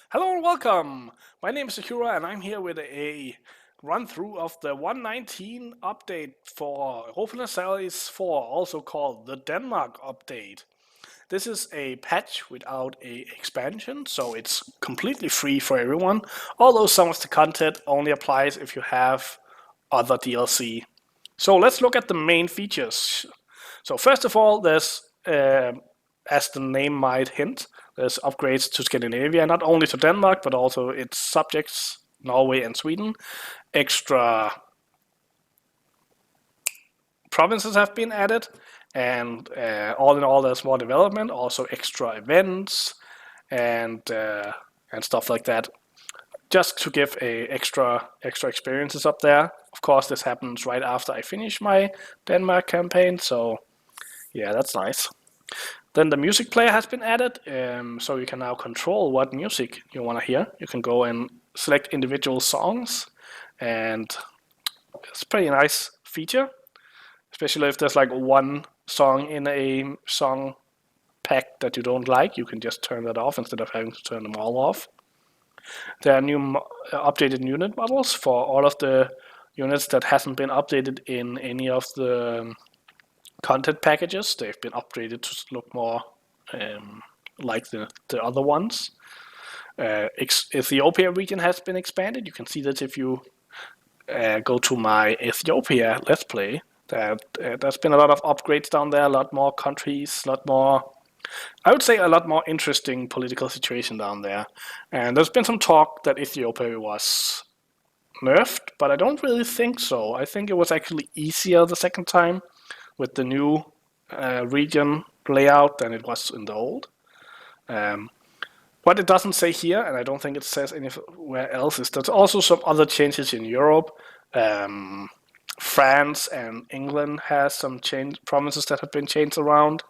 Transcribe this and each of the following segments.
Hello and welcome! My name is Sakura and I'm here with a run through of the 119 update for Universalis 4, also called the Denmark update. This is a patch without a expansion, so it's completely free for everyone, although some of the content only applies if you have other DLC. So let's look at the main features. So first of all, there's as the name might hint, there's upgrades to Scandinavia, not only to Denmark, but also its subjects, Norway and Sweden. Extra provinces have been added, and all in all, there's more development, also extra events and stuff like that. Just to give a extra experiences up there. Of course, this happens right after I finish my Denmark campaign, so yeah, that's nice. Then the music player has been added, so you can now control what music you want to hear. You can go and select individual songs, and it's a pretty nice feature, especially if there's like one song in a song pack that you don't like. You can just turn that off instead of having to turn them all off. There are new updated unit models for all of the units that hasn't been updated in any of the content packages. They've been upgraded to look more like the other ones. Ethiopia region has been expanded. You can see that if you go to my Ethiopia Let's Play, that there's been a lot of upgrades down there, a lot more countries, a lot more, I would say a lot more interesting political situation down there. And there's been some talk that Ethiopia was nerfed, but I don't really think so. I think it was actually easier the second time with the new region layout than it was in the old. What it doesn't say here, and I don't think it says anywhere else, is there's also some other changes in Europe. France and England has some provinces that have been changed around.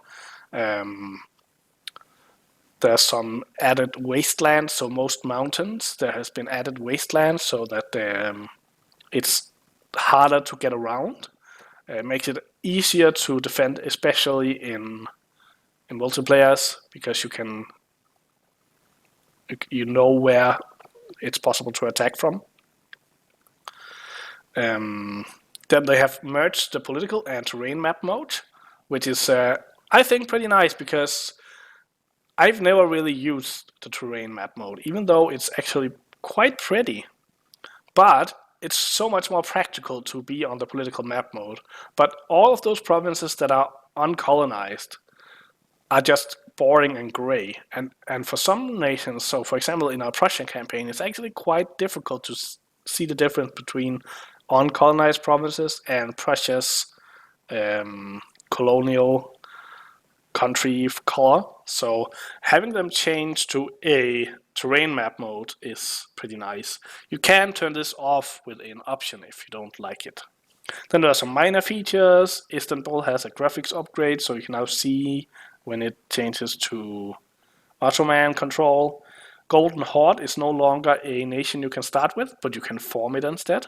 There's some added wastelands, so most mountains, there has been added wastelands so that it's harder to get around. It makes it easier to defend, especially in multiplayers, because you know where it's possible to attack from. Then they have merged the political and terrain map mode, which is, I think, pretty nice because I've never really used the terrain map mode, even though it's actually quite pretty. But it's so much more practical to be on the political map mode. But all of those provinces that are uncolonized are just boring and gray. And for some nations, so for example, in our Prussian campaign, it's actually quite difficult to see the difference between uncolonized provinces and Prussia's colonial country color. So having them change to a terrain map mode is pretty nice. You can turn this off with an option if you don't like it. Then there are some minor features. Istanbul has a graphics upgrade, so you can now see when it changes to Ottoman control. Golden Horde is no longer a nation you can start with, but you can form it instead.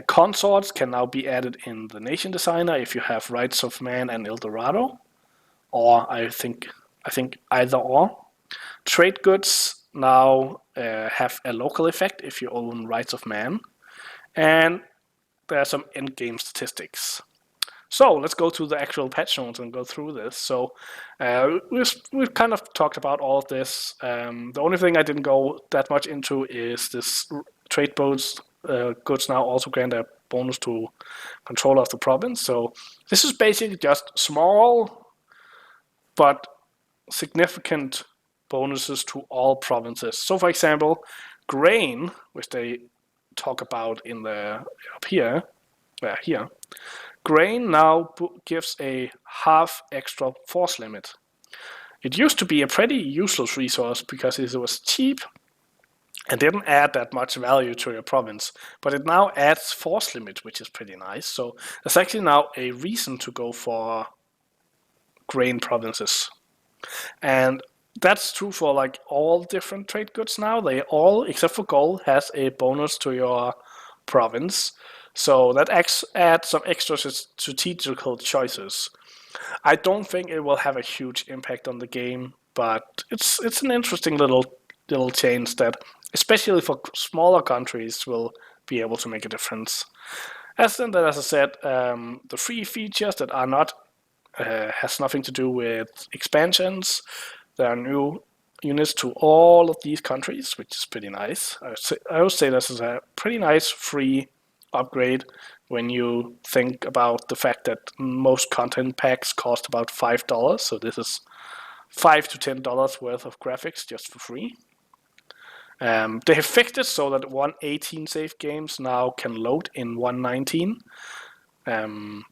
Consorts can now be added in the nation designer if you have Rights of Man and El Dorado, or I think either or. Trade goods now have a local effect if you own Rights of Man, and there are some end-game statistics. So let's go to the actual patch notes and go through this. So we've kind of talked about all of this. The only thing I didn't go that much into is this trade goods now also grant a bonus to control of the province. So this is basically just small but significant bonuses to all provinces. So for example, grain, which they talk about in the up here, here, grain now gives a half extra force limit. It used to be a pretty useless resource because it was cheap and didn't add that much value to your province, but it now adds force limit, which is pretty nice. So there's actually now a reason to go for grain provinces. And that's true for like all different trade goods now. They all, except for gold, has a bonus to your province. So that adds some extra strategical choices. I don't think it will have a huge impact on the game, but it's an interesting little little change that, especially for smaller countries, will be able to make a difference. As I said, the free features that are not has nothing to do with expansions. There are new units to all of these countries, which is pretty nice. I would say this is a pretty nice free upgrade when you think about the fact that most content packs cost about $5. So this is $5 to $10 worth of graphics just for free. They have fixed it so that 1.18 save games now can load in 1.19.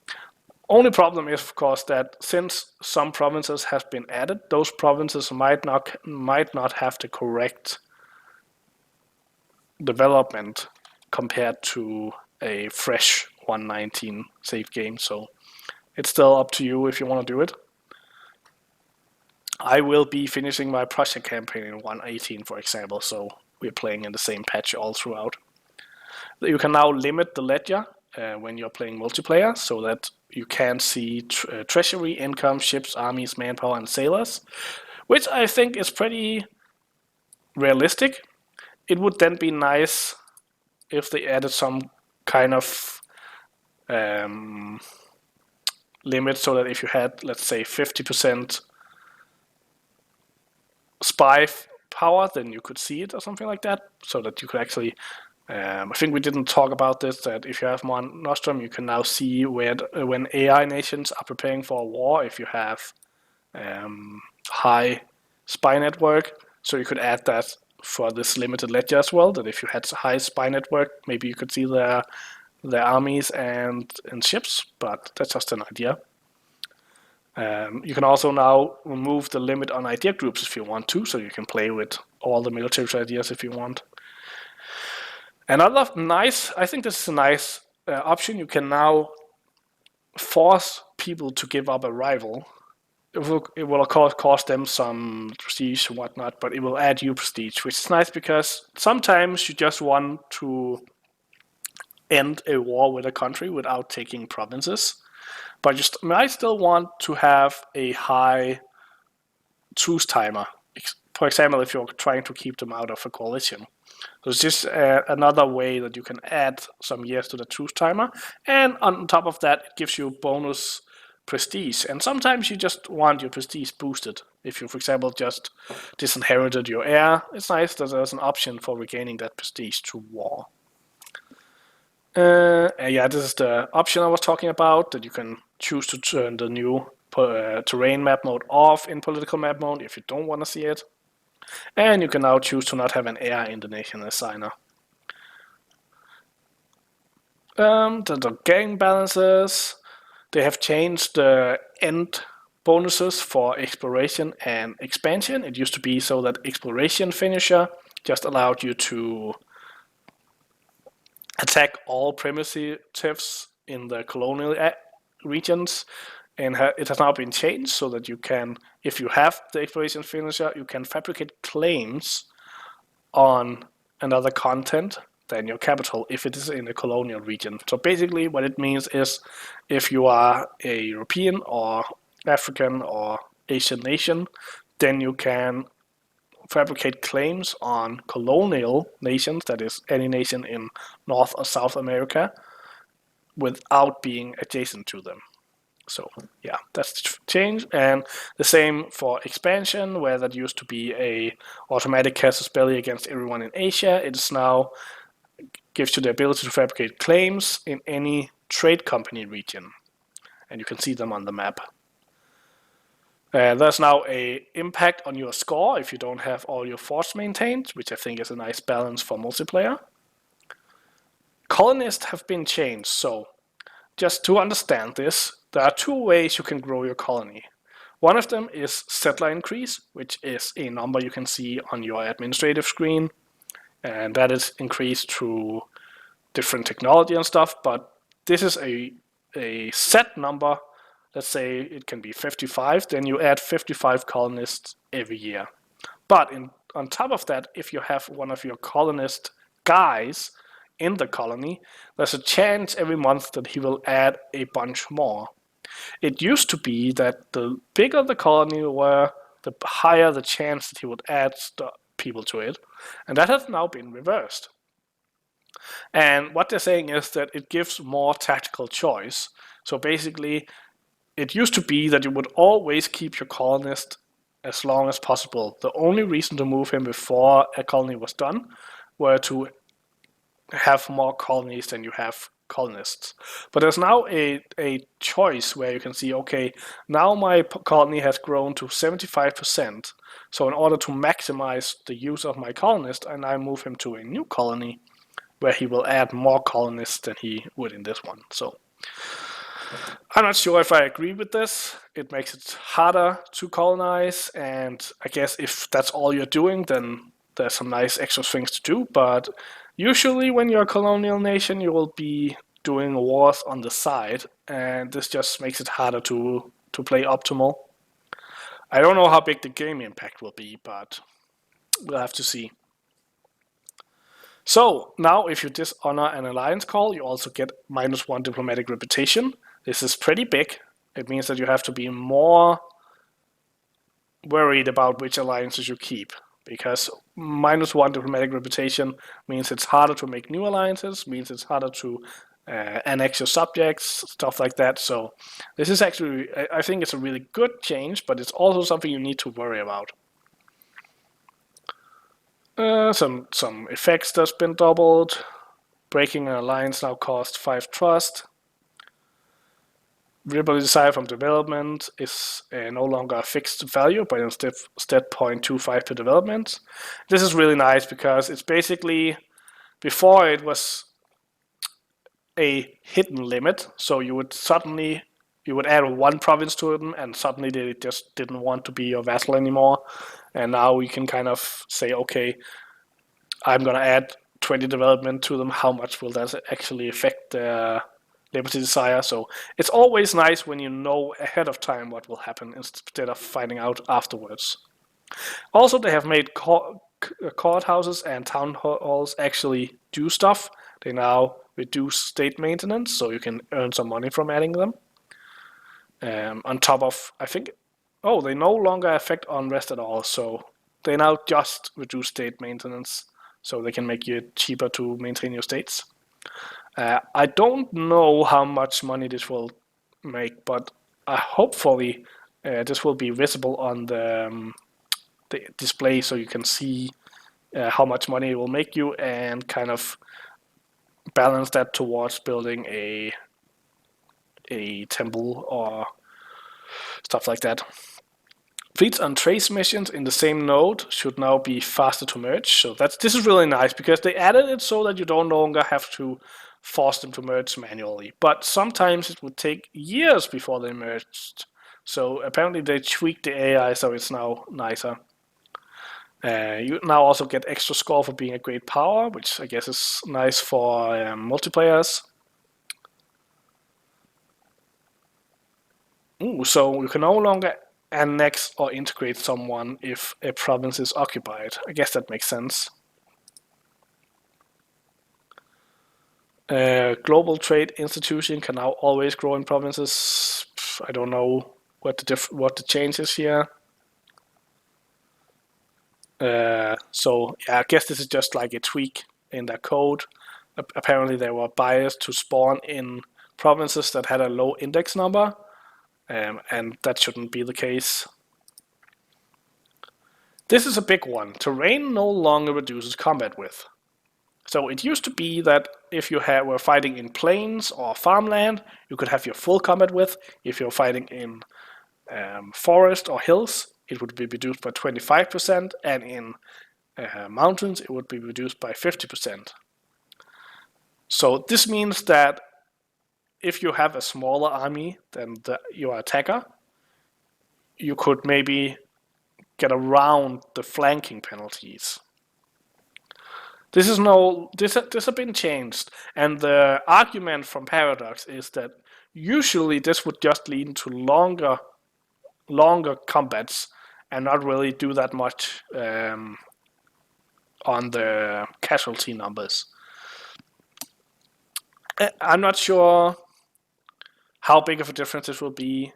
Only problem is, of course, that since some provinces have been added, those provinces might not have the correct development compared to a fresh 1.19 save game. So it's still up to you if you want to do it. I will be finishing my project campaign in 1.18, for example, so we're playing in the same patch all throughout. You can now limit the ledger when you're playing multiplayer, so that you can see treasury, income, ships, armies, manpower, and sailors, which I think is pretty realistic. It would then be nice if they added some kind of limit, so that if you had, let's say, 50% spy power, then you could see it or something like that, so that you could actually I think we didn't talk about this, that if you have Mon Nostrum, you can now see when AI nations are preparing for a war, if you have high spy network. So you could add that for this limited ledger as well, that if you had high spy network, maybe you could see their armies and ships, but that's just an idea. You can also now remove the limit on idea groups if you want to, so you can play with all the military ideas if you want. Another nice, I think this is a nice option. You can now force people to give up a rival. It will of course cost them some prestige and whatnot, but it will add you prestige, which is nice because sometimes you just want to end a war with a country without taking provinces, but you might still want to have a high truce timer. For example, if you're trying to keep them out of a coalition. So it's just another way that you can add some years to the truce timer. And on top of that, it gives you bonus prestige. And sometimes you just want your prestige boosted. If you, for example, just disinherited your heir, it's nice that there's an option for regaining that prestige through war. Yeah, this is the option I was talking about, that you can choose to turn the new terrain map mode off in political map mode if you don't want to see it. And you can now choose to not have an heir in the nation assigner. The gang balances, they have changed the end bonuses for exploration and expansion. It used to be so that exploration finisher just allowed you to attack all primitives in the colonial regions, and it has now been changed so that you can, if you have the exploration finisher, you can fabricate claims on another content than your capital if it is in a colonial region. So basically what it means is, if you are a European or African or Asian nation, then you can fabricate claims on colonial nations, that is any nation in North or South America, without being adjacent to them. So yeah, that's changed. And the same for expansion, where that used to be a automatic casus belli against everyone in Asia. It is now gives you the ability to fabricate claims in any trade company region, and you can see them on the map. There's now an impact on your score if you don't have all your forts maintained, which I think is a nice balance for multiplayer. Colonists have been changed, so just to understand this, there are two ways you can grow your colony. One of them is settler increase, which is a number you can see on your administrative screen, and that is increased through different technology and stuff, but this is a set number. Let's say it can be 55, then you add 55 colonists every year. But on top of that, if you have one of your colonist guys in the colony, there's a chance every month that he will add a bunch more. It used to be that the bigger the colony were, the higher the chance that he would add the people to it. And that has now been reversed. And what they're saying is that it gives more tactical choice. So basically, it used to be that you would always keep your colonist as long as possible. The only reason to move him before a colony was done were to have more colonies than you have colonists. But there's now a choice where you can see, okay, now my colony has grown to 75%. So in order to maximize the use of my colonist, I now move him to a new colony where he will add more colonists than he would in this one. So I'm not sure if I agree with this. It makes it harder to colonize, and I guess if that's all you're doing, then there's some nice extra things to do. But usually when you're a colonial nation, you will be doing wars on the side, and this just makes it harder to play optimal. I don't know how big the game impact will be, but we'll have to see. So now if you dishonor an alliance call, you also get -1 diplomatic reputation. This is pretty big. It means that you have to be more worried about which alliances you keep, because -1 diplomatic reputation means it's harder to make new alliances, means it's harder to annex your subjects, stuff like that. So this is actually, I think it's a really good change, but it's also something you need to worry about. Some effects that's been doubled. Breaking an alliance now costs 5 trust. Variable desire from development is no longer a fixed value, but instead 0.25 per development. This is really nice because it's basically, before it was a hidden limit, so you would add 1 province to them, and suddenly they just didn't want to be your vassal anymore. And now we can kind of say, okay, I'm going to add 20 development to them. How much will that actually affect their liberty desire? So it's always nice when you know ahead of time what will happen instead of finding out afterwards. Also, they have made courthouses and town halls actually do stuff. They now reduce state maintenance, so you can earn some money from adding them. On top of, I think, they no longer affect unrest at all, so they now just reduce state maintenance, so they can make it cheaper to maintain your states. I don't know how much money this will make, but hopefully this will be visible on the display, so you can see how much money it will make you and kind of balance that towards building a temple or stuff like that. Fleets on trace missions in the same node should now be faster to merge. So this is really nice because they added it so that you no longer have to force them to merge manually. But sometimes it would take years before they merged. So apparently they tweaked the AI so it's now nicer. You now also get extra score for being a great power, which I guess is nice for multiplayers. So you can no longer annex or integrate someone if a province is occupied. I guess that makes sense. Global trade institution can now always grow in provinces. I don't know what the change is here. So yeah, I guess this is just like a tweak in their code. Apparently they were biased to spawn in provinces that had a low index number, and that shouldn't be the case. This is a big one. Terrain no longer reduces combat width. So it used to be that if you were fighting in plains or farmland, you could have your full combat width. If you're fighting in forest or hills, it would be reduced by 25%, and in mountains, it would be reduced by 50%. So this means that if you have a smaller army than your attacker, you could maybe get around the flanking penalties. This has been changed, and the argument from Paradox is that usually this would just lead to longer combats and not really do that much on the casualty numbers. I'm not sure how big of a difference this will be.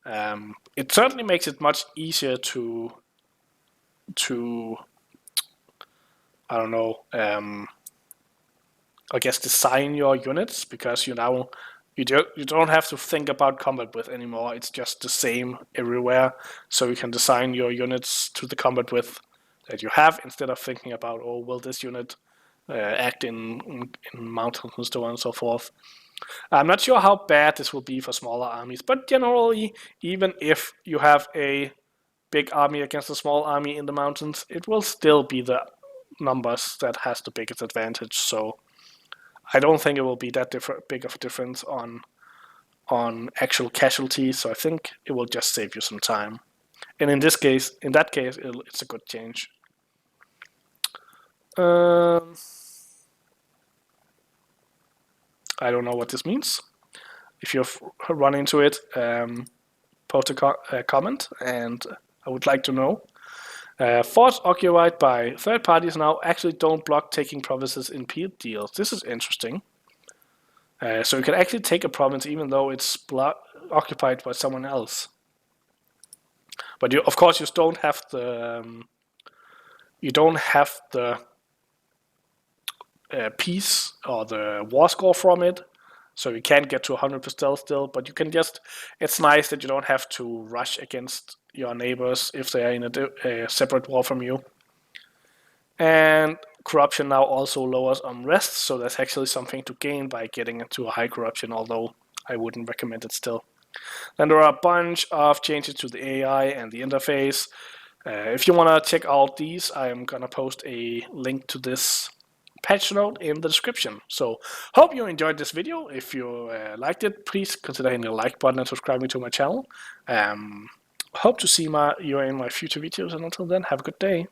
It certainly makes it much easier to I don't know, I guess design your units, because you don't have to think about combat width anymore. It's just the same everywhere. So you can design your units to the combat width that you have, instead of thinking about, oh, will this unit act in mountains and so on and so forth. I'm not sure how bad this will be for smaller armies, but generally, even if you have a big army against a small army in the mountains, it will still be the numbers that has the biggest advantage. So I don't think it will be that big of a difference on actual casualties. So I think it will just save you some time. And in that case, it's a good change. I don't know what this means. If you've run into it, post a comment, and I would like to know. Forts occupied by third parties now actually don't block taking provinces in peace deals. This is interesting. So you can actually take a province even though it's occupied by someone else. But of course, you don't have the peace or the war score from it. So you can't get to 100% still, but you can just, it's nice that you don't have to rush against your neighbors if they are in a separate war from you. And corruption now also lowers unrest, so that's actually something to gain by getting into a high corruption, although I wouldn't recommend it still. Then there are a bunch of changes to the AI and the interface. If you want to check out these, I'm going to post a link to this patch note in the description. So hope you enjoyed this video. If you liked it, please consider hitting the like button and subscribing to my channel. Hope to see you in my future videos, and until then, have a good day.